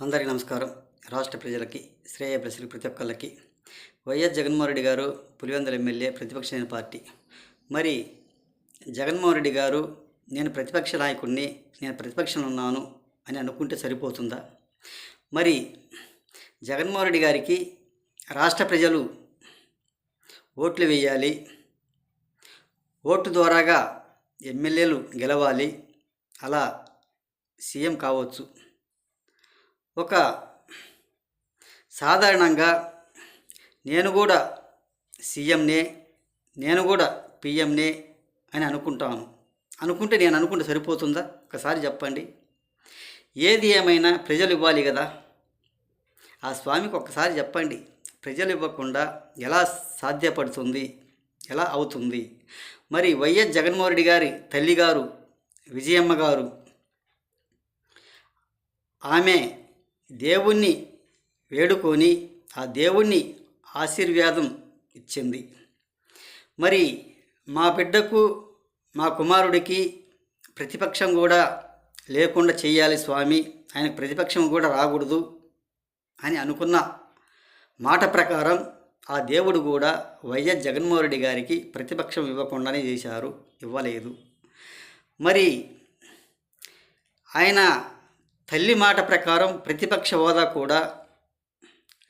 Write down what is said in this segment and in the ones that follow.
అందరికీ నమస్కారం. రాష్ట్ర ప్రజలకి, శ్రేయోభిలాషులకి ప్రతి ఒక్కళ్ళకి వైఎస్ జగన్మోహన్ రెడ్డి గారు పులివెందుల ఎమ్మెల్యే, ప్రతిపక్ష పార్టీ. మరి జగన్మోహన్ రెడ్డి గారు నేను ప్రతిపక్ష నాయకుడిని, నేను ప్రతిపక్షంలో ఉన్నాను అని అనుకుంటే సరిపోతుందా? మరి జగన్మోహన్ రెడ్డి గారికి రాష్ట్ర ప్రజలు ఓట్లు వేయాలి, ఓటు ద్వారాగా ఎమ్మెల్యేలు గెలవాలి, అలా సీఎం కావచ్చు. ఒక సాధారణంగా నేను కూడా సీఎంనే, నేను కూడా పిఎంనే అని అనుకుంటాను. అనుకుంటే నేను అనుకుంటే సరిపోతుందా? ఒకసారి చెప్పండి. ఏది ఏమైనా ప్రజలు ఇవ్వాలి కదా. ఆ స్వామికి ఒక్కసారి చెప్పండి. ప్రజలు ఇవ్వకుండా ఎలా సాధ్యపడుతుంది, ఎలా అవుతుంది? మరి వైఎస్ జగన్మోహన్ రెడ్డి గారి తల్లిగారు విజయమ్మ గారు, ఆమె దేవుణ్ణి వేడుకొని ఆ దేవుణ్ణి ఆశీర్వాదం ఇచ్చింది. మరి మా బిడ్డకు, మా కుమారుడికి ప్రతిపక్షం కూడా లేకుండా చేయాలి స్వామి, ఆయనకు ప్రతిపక్షం కూడా రాకూడదు అని అనుకున్న మాట ప్రకారం ఆ దేవుడు కూడా వైఎస్ జగన్మోహన్ రెడ్డి గారికి ప్రతిపక్షం ఇవ్వకుండానే చేశారు, ఇవ్వలేదు. మరి ఆయన తల్లి మాట ప్రకారం ప్రతిపక్ష హోదా కూడా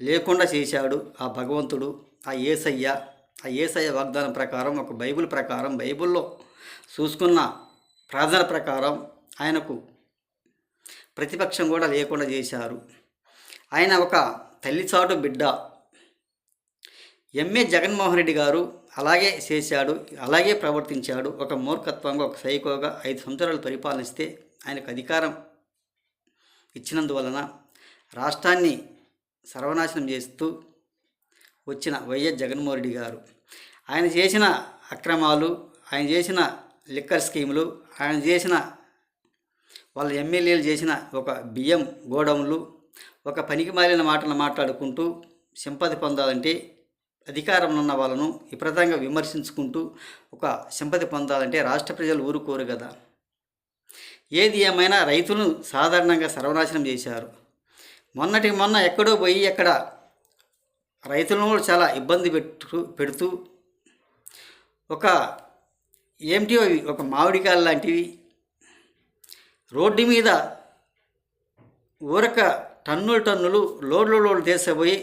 లేకుండా చేశాడు ఆ భగవంతుడు, ఆ యేసయ్య వాగ్దానం ప్రకారం, ఒక బైబిల్ ప్రకారం, బైబిల్లో చూసుకున్న ప్రార్థన ప్రకారం ఆయనకు ప్రతిపక్షం కూడా లేకుండా చేశారు. ఆయన ఒక తల్లి చాటు బిడ్డ. జగన్మోహన్ రెడ్డి గారు అలాగే చేశాడు, అలాగే ప్రవర్తించాడు. ఒక మూర్ఖత్వంగా, ఒక సైకోగా 5 సంవత్సరాలు పరిపాలిస్తే ఆయనకు అధికారం ఇచ్చినందువలన రాష్ట్రాన్ని సర్వనాశనం చేస్తూ వచ్చిన వైఎస్ జగన్మోహన్ రెడ్డి గారు, ఆయన చేసిన అక్రమాలు, ఆయన చేసిన లిక్కర్ స్కీములు, ఆయన చేసిన వాళ్ళ ఎమ్మెల్యేలు చేసిన ఒక బియ్యం గోడౌన్లు, ఒక పనికి మాలిన మాటలు మాట్లాడుకుంటూ సింపతి పొందాలంటే, అధికారంలో ఉన్న వాళ్ళను విపరీతంగా విమర్శించుకుంటూ ఒక సింపతి పొందాలంటే రాష్ట్ర ప్రజలు ఊరుకోరు కదా. ఏది ఏమైనా రైతులను సాధారణంగా సర్వనాశనం చేశారు. మొన్నటికి మొన్న ఎక్కడో పోయి ఎక్కడ రైతులను కూడా చాలా ఇబ్బంది పెడుతూ ఒక ఏమిటి అవి, ఒక మామిడికాయలు లాంటివి రోడ్డు మీద ఊరక టన్నులు లోడ్లు తీసుకుపోయి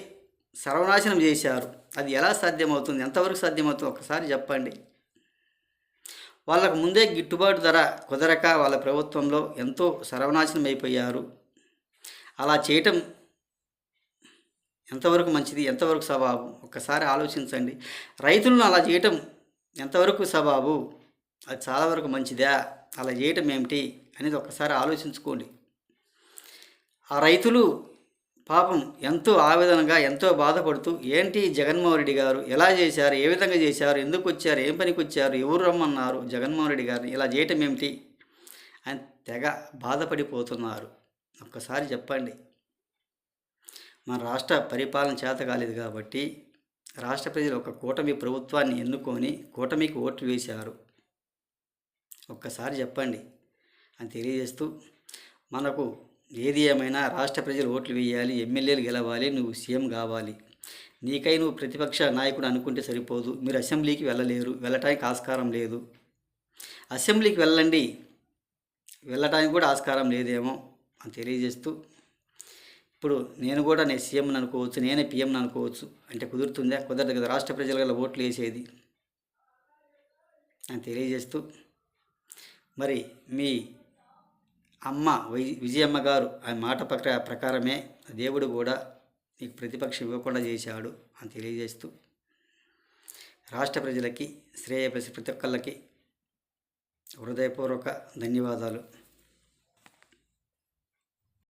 సర్వనాశనం చేశారు. అది ఎలా సాధ్యమవుతుంది? ఎంతవరకు సాధ్యమవుతుంది? ఒకసారి చెప్పండి. వాళ్ళకు ముందే గిట్టుబాటు ధర కుదరక వాళ్ళ ప్రభుత్వంలో ఎంతో సర్వనాశనం అయిపోయారు. అలా చేయటం ఎంతవరకు మంచిది, ఎంతవరకు సవాబు? ఒక్కసారి ఆలోచించండి. రైతులను అలా చేయటం ఎంతవరకు సవాబు? అది చాలా వరకు మంచిదా? అలా చేయటం ఏమిటి అనేది ఒక్కసారి ఆలోచించుకోండి. ఆ రైతులు పాపం ఎంతో ఆవేదనగా, ఎంతో బాధపడుతూ, ఏంటి జగన్మోహన్ రెడ్డి గారు ఎలా చేశారు, ఏ విధంగా చేశారు, ఎందుకు వచ్చారు, ఏం పనికి వచ్చారు, ఎవరు రమ్మన్నారు జగన్మోహన్ రెడ్డి గారిని, ఇలా చేయటం ఏమిటి అని తెగ బాధపడిపోతున్నారు. ఒక్కసారి చెప్పండి. మన రాష్ట్ర పరిపాలన చేత కాలేదు కాబట్టి రాష్ట్ర ప్రజలు ఒక కూటమి ప్రభుత్వాన్ని ఎన్నుకొని కూటమికి ఓట్లు వేశారు. ఒక్కసారి చెప్పండి అని తెలియజేస్తూ, మనకు ఏది ఏమైనా రాష్ట్ర ప్రజలు ఓట్లు వేయాలి, ఎమ్మెల్యేలు గెలవాలి, నువ్వు సీఎం కావాలి. నీకై నువ్వు ప్రతిపక్ష నాయకుడు అనుకుంటే సరిపోదు. మీరు అసెంబ్లీకి వెళ్ళలేరు, వెళ్ళటానికి ఆస్కారం లేదు. అసెంబ్లీకి వెళ్ళండి, వెళ్ళటానికి కూడా ఆస్కారం లేదేమో అని తెలియజేస్తూ, ఇప్పుడు నేను సీఎంని అనుకోవచ్చు, నేనే పిఎంని అనుకోవచ్చు అంటే కుదురుతుందా? కుదరదు కదా. రాష్ట్ర ప్రజల గల ఓట్లు వేసేది అని తెలియజేస్తూ, మరి మీ అమ్మ విజయమ్మ గారు ఆ మాట ప్రకారమే దేవుడు కూడా నీకు ప్రతిపక్షం ఇవ్వకుండా చేశాడు అని తెలియజేస్తూ, రాష్ట్ర ప్రజలకి, శ్రేయోభిలాషులకి ప్రతి ఒక్కళ్ళకి హృదయపూర్వక ధన్యవాదాలు.